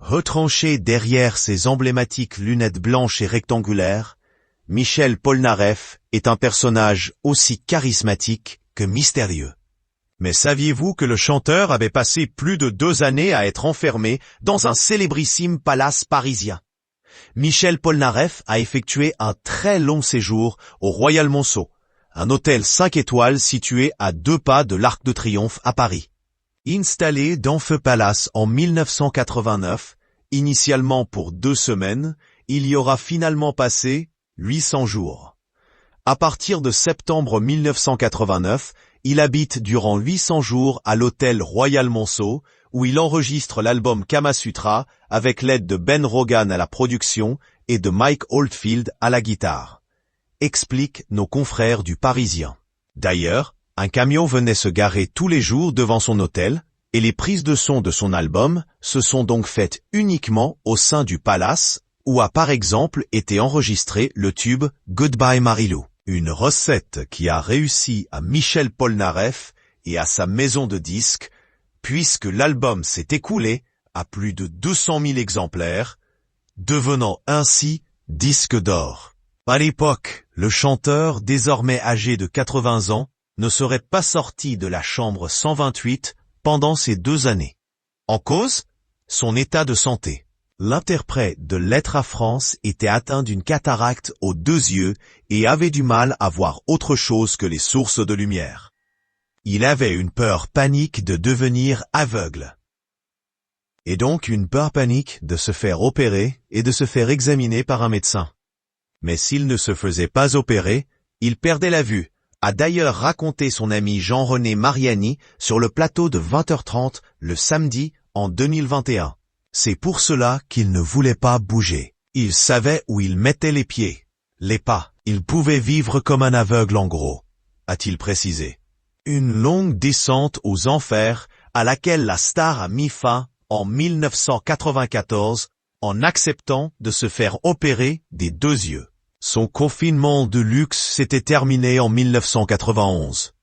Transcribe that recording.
Retranché derrière ses emblématiques lunettes blanches et rectangulaires, Michel Polnareff est un personnage aussi charismatique que mystérieux. Mais saviez-vous que le chanteur avait passé plus de 2 années à être enfermé dans un célébrissime palace parisien? Michel Polnareff a effectué un très long séjour au Royal Monceau, un hôtel 5 étoiles situé à 2 pas de l'Arc de Triomphe à Paris. Installé dans ce palace en 1989, initialement pour 2 semaines, il y aura finalement passé 800 jours. À partir de septembre 1989, il habite durant 800 jours à l'hôtel Royal Monceau, où il enregistre l'album Kama Sutra avec l'aide de Ben Rogan à la production et de Mike Oldfield à la guitare. Expliquent nos confrères du Parisien. D'ailleurs, un camion venait se garer tous les jours devant son hôtel, et les prises de son de son album se sont donc faites uniquement au sein du palace, où a par exemple été enregistré le tube Goodbye Marilou. Une recette qui a réussi à Michel Polnareff et à sa maison de disques, puisque l'album s'est écoulé à plus de 200 000 exemplaires, devenant ainsi disque d'or. À l'époque, le chanteur, désormais âgé de 80 ans, ne serait pas sorti de la chambre 128 pendant ces 2 années. En cause, son état de santé. L'interprète de Lettres à France était atteint d'une cataracte aux 2 yeux et avait du mal à voir autre chose que les sources de lumière. Il avait une peur panique de devenir aveugle. Et donc une peur panique de se faire opérer et de se faire examiner par un médecin. Mais s'il ne se faisait pas opérer, il perdait la vue, a d'ailleurs raconté son ami Jean-René Mariani sur le plateau de 20h30 le samedi en 2021. C'est pour cela qu'il ne voulait pas bouger. Il savait où il mettait les pieds, les pas. Il pouvait vivre comme un aveugle en gros, a-t-il précisé. Une longue descente aux enfers à laquelle la star a mis fin en 1994 en acceptant de se faire opérer des 2 yeux. Son confinement de luxe s'était terminé en 1991.